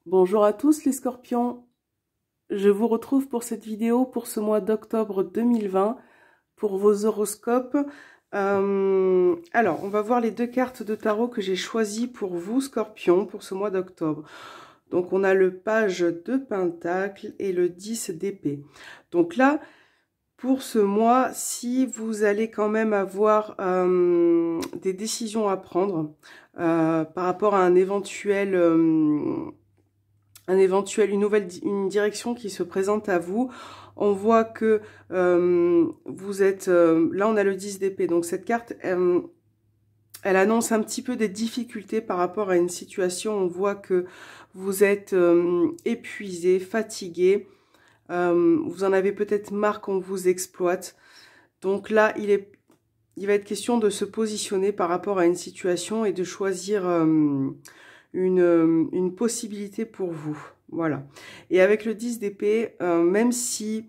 Bonjour à tous les scorpions, je vous retrouve pour cette vidéo pour ce mois d'octobre 2020 pour vos horoscopes. Alors, on va voir les deux cartes de tarot que j'ai choisies pour vous scorpions pour ce mois d'octobre. Donc, on a le page de Pentacle et le 10 d'épée. Donc là, pour ce mois, si vous allez quand même avoir des décisions à prendre par rapport à une direction qui se présente à vous. On voit que vous êtes... là, on a le 10 d'épée. Donc, cette carte, elle annonce un petit peu des difficultés par rapport à une situation. On voit que vous êtes épuisé, fatigué. Vous en avez peut-être marre qu'on vous exploite. Donc là, il va être question de se positionner par rapport à une situation et de choisir une possibilité pour vous. Voilà. Et avec le 10 d'épée, même si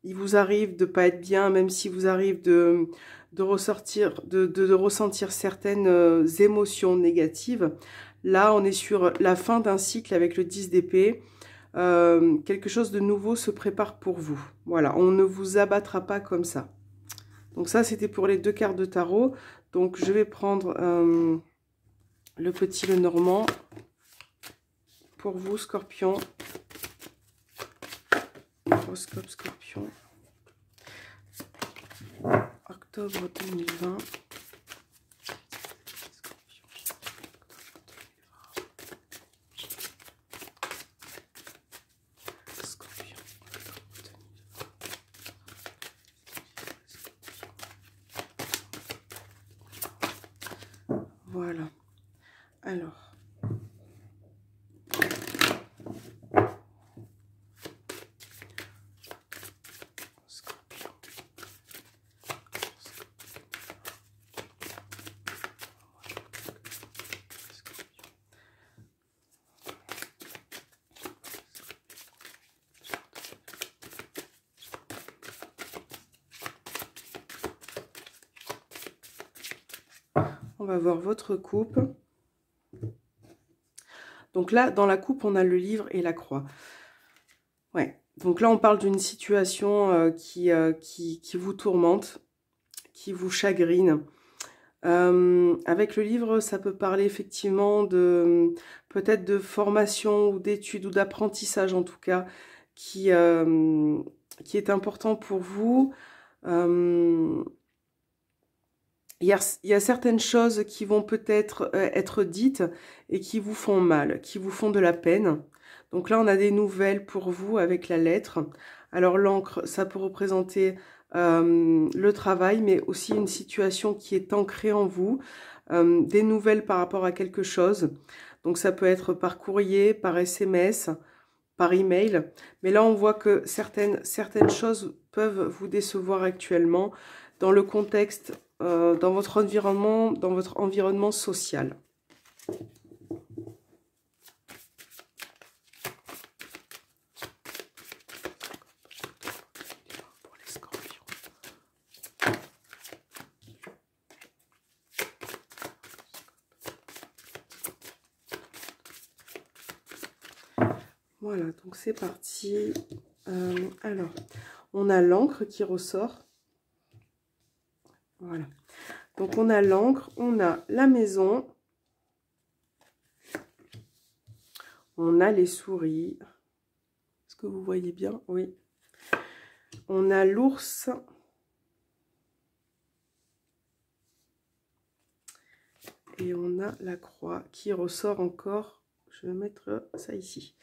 il vous arrive de pas être bien, même si vous arrive de ressentir certaines émotions négatives, là, on est sur la fin d'un cycle avec le 10 d'épée. Quelque chose de nouveau se prépare pour vous. Voilà, on ne vous abattra pas comme ça. Donc ça, c'était pour les deux cartes de tarot. Donc, je vais prendre le petit Lenormand pour vous, Scorpion. Horoscope Scorpion. Octobre 2020. Scorpion. Voilà. Alors. On va voir votre coupe. Donc là, dans la coupe, on a le livre et la croix. Ouais. Donc là, on parle d'une situation qui vous tourmente, qui vous chagrine. Avec le livre, ça peut parler effectivement de peut-être de formation ou d'études ou d'apprentissage en tout cas, qui est important pour vous. Il y a certaines choses qui vont peut-être être dites et qui vous font mal, qui vous font de la peine. Donc là, on a des nouvelles pour vous avec la lettre. Alors l'encre, ça peut représenter le travail, mais aussi une situation qui est ancrée en vous. Des nouvelles par rapport à quelque chose. Donc ça peut être par courrier, par SMS, par email. Mais là, on voit que certaines choses peuvent vous décevoir actuellement dans le contexte, dans votre environnement social. Voilà, donc c'est parti. Alors, on a l'encre qui ressort. Voilà. Donc, on a l'encre, on a la maison. On a les souris. Est-ce que vous voyez bien? Oui. On a l'ours. Et on a la croix qui ressort encore. Je vais mettre ça ici.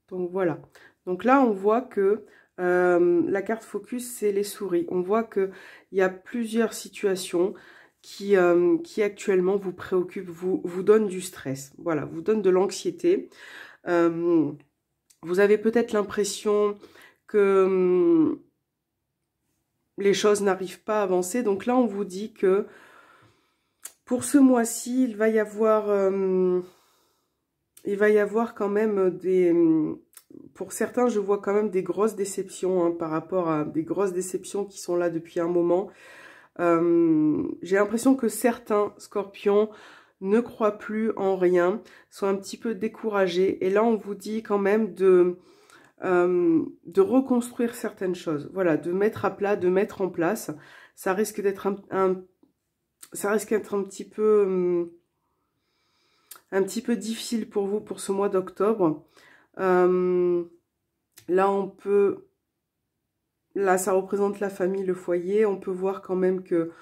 Donc, voilà. Donc là, on voit que la carte focus, c'est les souris. On voit qu'il y a plusieurs situations qui actuellement vous préoccupent, vous donnent du stress. Voilà, vous donnent de l'anxiété. Vous avez peut-être l'impression que les choses n'arrivent pas à avancer. Donc là, on vous dit que pour ce mois-ci, il va y avoir quand même des... Pour certains, je vois quand même des grosses déceptions hein, par rapport à des grosses déceptions qui sont là depuis un moment. J'ai l'impression que certains scorpions ne croient plus en rien, sont un petit peu découragés. Et là, on vous dit quand même de reconstruire certaines choses. Voilà, de mettre à plat, de mettre en place. Ça risque d'être ça risque d'être un petit peu difficile pour vous pour ce mois d'octobre. Là, là, ça représente la famille, le foyer. On peut voir quand même que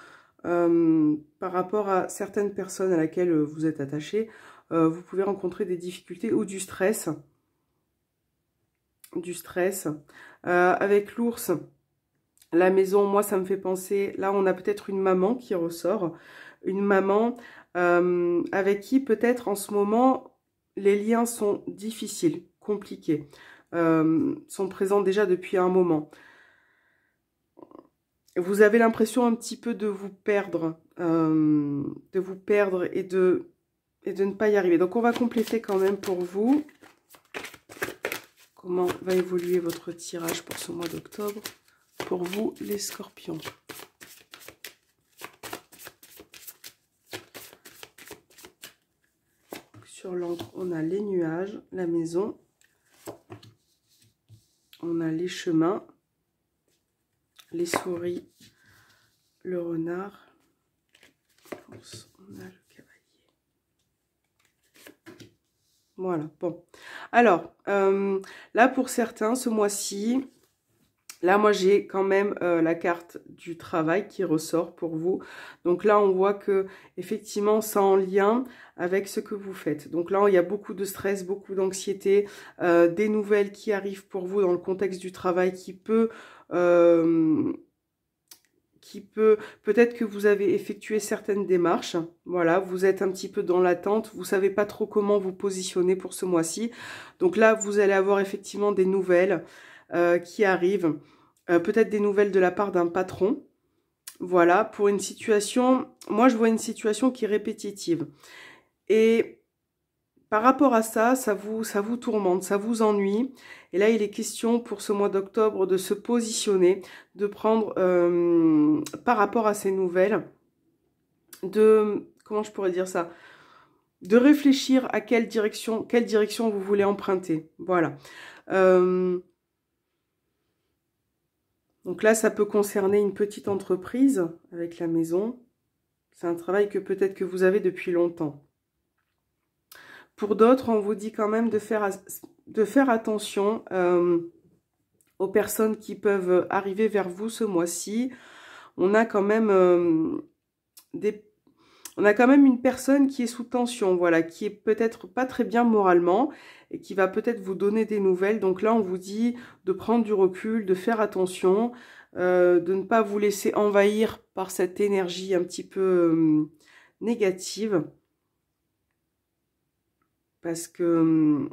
par rapport à certaines personnes à laquelle vous êtes attaché, vous pouvez rencontrer des difficultés ou du stress. Avec l'ours, la maison, moi, ça me fait penser... Là, on a peut-être une maman qui ressort. Une maman avec qui, peut-être, en ce moment, les liens sont difficiles, compliqués. Sont présents déjà depuis un moment. Vous avez l'impression un petit peu de vous perdre. Et de ne pas y arriver. Donc, on va compléter quand même pour vous. Comment va évoluer votre tirage pour ce mois d'octobre? Pour vous, les scorpions. Sur l'encre, on a les nuages, la maison. On a les chemins, les souris, le renard. On a le cavalier. Voilà, bon. Alors, là, pour certains, ce mois-ci... Là, moi, j'ai quand même la carte du travail qui ressort pour vous. Donc là, on voit que effectivement, c'est en lien avec ce que vous faites. Donc là, il y a beaucoup de stress, beaucoup d'anxiété, des nouvelles qui arrivent pour vous dans le contexte du travail qui peut peut-être que vous avez effectué certaines démarches. Voilà, vous êtes un petit peu dans l'attente. Vous savez pas trop comment vous positionner pour ce mois-ci. Donc là, vous allez avoir effectivement des nouvelles qui arrivent. Peut-être des nouvelles de la part d'un patron. Voilà, pour une situation... Moi, je vois une situation qui est répétitive. Et par rapport à ça, ça vous tourmente, ça vous ennuie. Et là, il est question pour ce mois d'octobre de se positionner, de prendre, par rapport à ces nouvelles, comment je pourrais dire ça? De réfléchir à quelle direction vous voulez emprunter. Voilà. Donc là, ça peut concerner une petite entreprise avec la maison. C'est un travail que peut-être que vous avez depuis longtemps. Pour d'autres, on vous dit quand même de faire attention aux personnes qui peuvent arriver vers vous ce mois-ci. On a quand même une personne qui est sous tension, voilà, qui est peut-être pas très bien moralement et qui va peut-être vous donner des nouvelles. Donc là, on vous dit de prendre du recul, de faire attention, de ne pas vous laisser envahir par cette énergie un petit peu négative. Parce que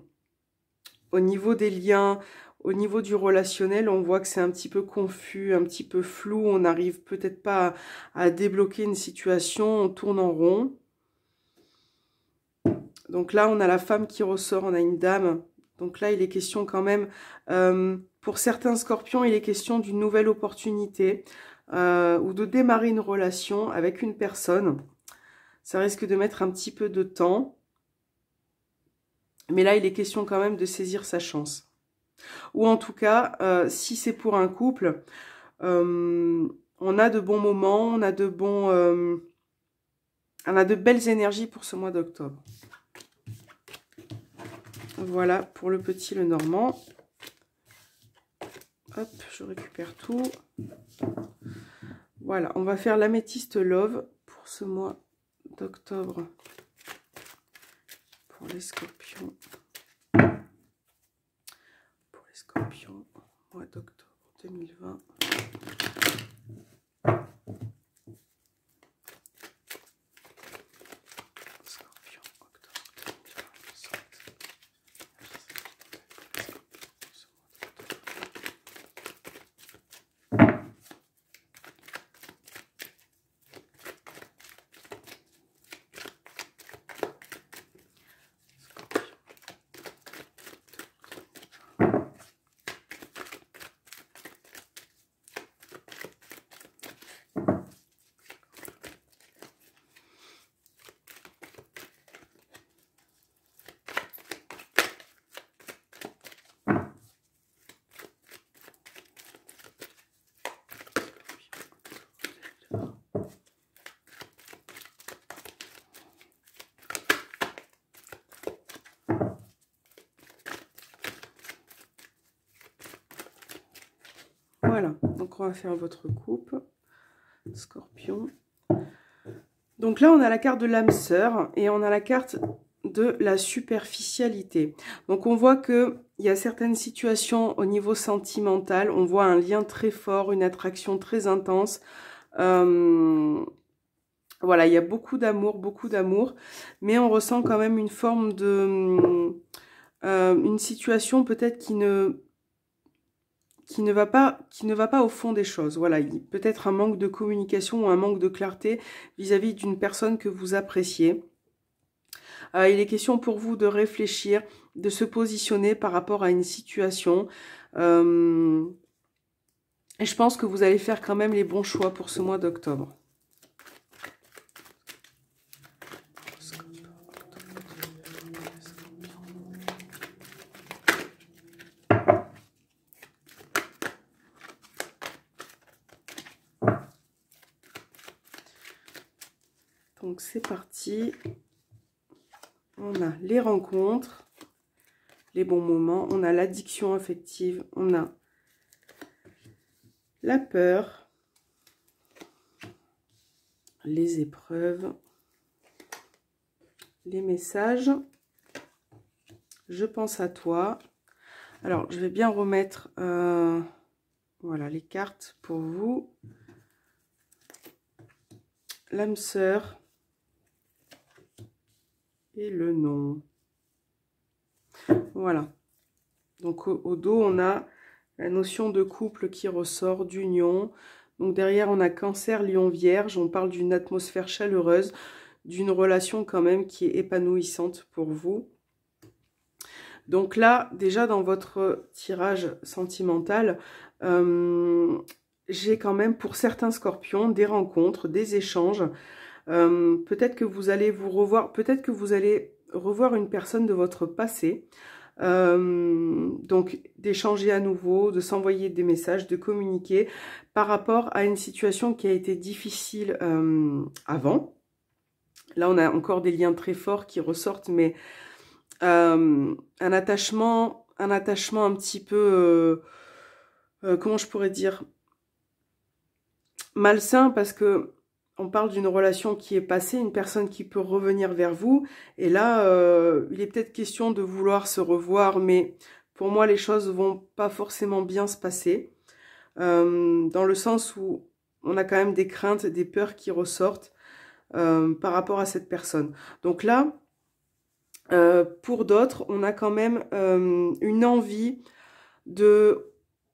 au niveau des liens, au niveau du relationnel, on voit que c'est un petit peu confus, un petit peu flou. On n'arrive peut-être pas à débloquer une situation, on tourne en rond. Donc là, on a la femme qui ressort, on a une dame. Donc là, il est question quand même, pour certains scorpions, il est question d'une nouvelle opportunité ou de démarrer une relation avec une personne. Ça risque de mettre un petit peu de temps. Mais là, il est question quand même de saisir sa chance. Ou en tout cas, si c'est pour un couple, on a de bons moments, on a de belles énergies pour ce mois d'octobre. Voilà pour le petit le normand. Hop, je récupère tout. Voilà, on va faire l'améthyste love pour ce mois d'octobre. Pour les scorpions. Pour les scorpions, mois d'octobre 2020. Voilà, donc on va faire votre coupe, Scorpion. Donc là, on a la carte de l'âme sœur et on a la carte de la superficialité. Donc on voit qu'il y a certaines situations au niveau sentimental, on voit un lien très fort, une attraction très intense. Voilà, il y a beaucoup d'amour, mais on ressent quand même une forme de... une situation peut-être qui ne va pas au fond des choses. Voilà, peut-être un manque de communication ou un manque de clarté vis-à-vis d'une personne que vous appréciez. Il est question pour vous de réfléchir, de se positionner par rapport à une situation. Et je pense que vous allez faire quand même les bons choix pour ce mois d'octobre. Donc c'est parti. On a les rencontres, les bons moments, on a l'addiction affective, on a la peur, les épreuves, les messages, je pense à toi. Alors, je vais bien remettre voilà, les cartes pour vous. L'âme sœur et le nom. Voilà. Donc, au dos, on a la notion de couple qui ressort, d'union. Donc, derrière, on a Cancer, Lion, Vierge. On parle d'une atmosphère chaleureuse, d'une relation quand même qui est épanouissante pour vous. Donc là, déjà dans votre tirage sentimental, j'ai quand même pour certains scorpions des rencontres, des échanges. Peut-être que vous allez vous revoir, peut-être que vous allez revoir une personne de votre passé. Donc d'échanger à nouveau, de s'envoyer des messages, de communiquer par rapport à une situation qui a été difficile avant. Là, on a encore des liens très forts qui ressortent, mais un attachement un petit peu, comment je pourrais dire, malsain, parce que on parle d'une relation qui est passée, une personne qui peut revenir vers vous, et là, il est peut-être question de vouloir se revoir, mais pour moi, les choses vont pas forcément bien se passer, dans le sens où on a quand même des craintes, des peurs qui ressortent par rapport à cette personne. Donc là, pour d'autres, on a quand même une envie de...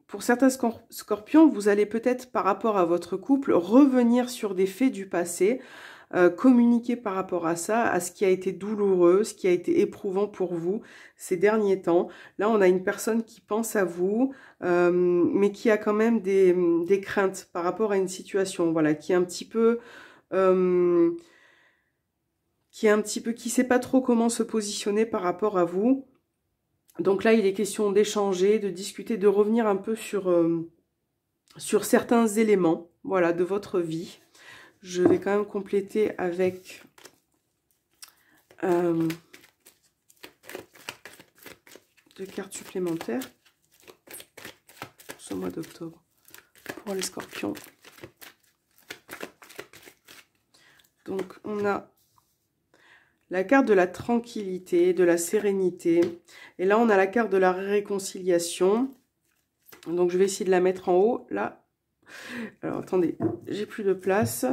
Pour certains scorpions, vous allez peut-être, par rapport à votre couple, revenir sur des faits du passé, communiquer par rapport à ça, à ce qui a été douloureux, ce qui a été éprouvant pour vous ces derniers temps. Là, on a une personne qui pense à vous, mais qui a quand même des craintes par rapport à une situation, voilà, qui est un petit peu... qui sait pas trop comment se positionner par rapport à vous. Donc là, il est question d'échanger, de discuter, de revenir un peu sur certains éléments, voilà, de votre vie. Je vais quand même compléter avec deux cartes supplémentaires pour ce mois d'octobre pour les scorpions. Donc, on a la carte de la tranquillité, de la sérénité. Et là, on a la carte de la réconciliation. Donc, je vais essayer de la mettre en haut, là. Alors, attendez, j'ai plus de place.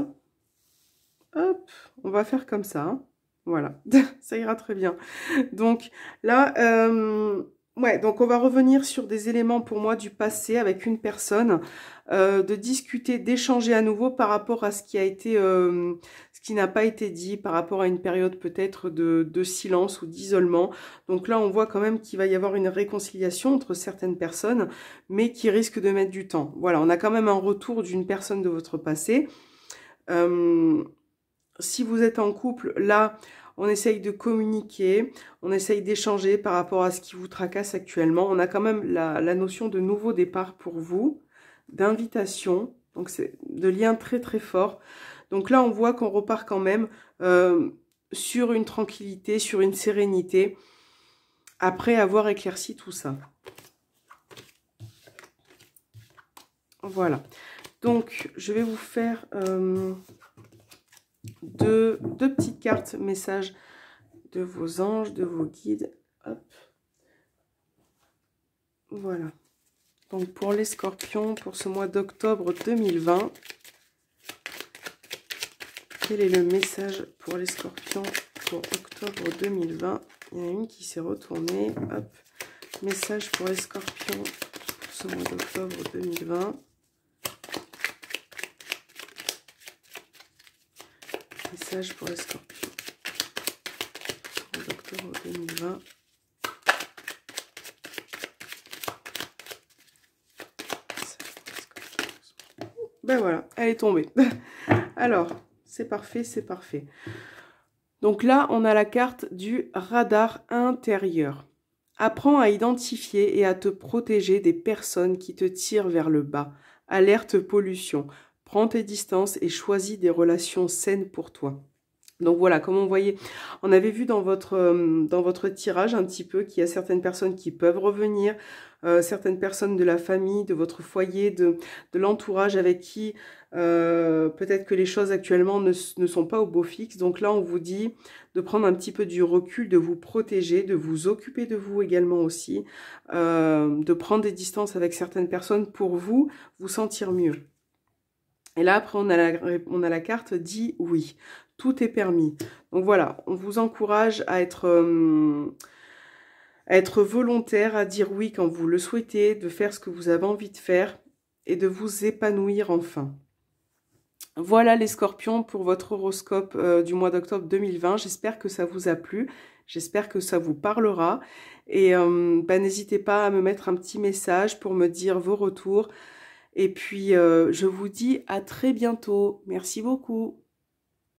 Hop, on va faire comme ça. Hein. Voilà, ça ira très bien. Donc, là, ouais, donc on va revenir sur des éléments pour moi du passé avec une personne, de discuter, d'échanger à nouveau par rapport à ce qui a été, ce qui n'a pas été dit, par rapport à une période peut-être de silence ou d'isolement. Donc là, on voit quand même qu'il va y avoir une réconciliation entre certaines personnes, mais qui risque de mettre du temps. Voilà, on a quand même un retour d'une personne de votre passé. Si vous êtes en couple, là, on essaye de communiquer, on essaye d'échanger par rapport à ce qui vous tracasse actuellement. On a quand même la notion de nouveau départ pour vous, d'invitation, donc c'est de lien très très fort. Donc là, on voit qu'on repart quand même sur une tranquillité, sur une sérénité, après avoir éclairci tout ça. Voilà. Donc, je vais vous faire deux petites cartes messages de vos anges, de vos guides. Hop. Voilà. Donc, pour les scorpions, pour ce mois d'octobre 2020, quel est le message pour les scorpions pour octobre 2020? Il y en a une qui s'est retournée. Hop. Message pour les scorpions pour ce mois d'octobre 2020. Message pour les scorpions pour ce mois d'octobre 2020. Ben voilà, elle est tombée. Alors, c'est parfait, c'est parfait. Donc là, on a la carte du radar intérieur. Apprends à identifier et à te protéger des personnes qui te tirent vers le bas. Alerte pollution. Prends tes distances et choisis des relations saines pour toi. Donc voilà, comme on voyait, on avait vu dans votre tirage un petit peu qu'il y a certaines personnes qui peuvent revenir, certaines personnes de la famille, de votre foyer, de l'entourage avec qui peut-être que les choses actuellement ne sont pas au beau fixe. Donc là, on vous dit de prendre un petit peu du recul, de vous protéger, de vous occuper de vous également aussi, de prendre des distances avec certaines personnes pour vous sentir mieux. Et là, après, on a la carte « Dis oui ». Tout est permis. Donc voilà, on vous encourage à être volontaire, à dire oui quand vous le souhaitez, de faire ce que vous avez envie de faire et de vous épanouir enfin. Voilà les scorpions pour votre horoscope du mois d'octobre 2020. J'espère que ça vous a plu. J'espère que ça vous parlera. Et n'hésitez pas à me mettre un petit message pour me dire vos retours. Et puis, je vous dis à très bientôt. Merci beaucoup.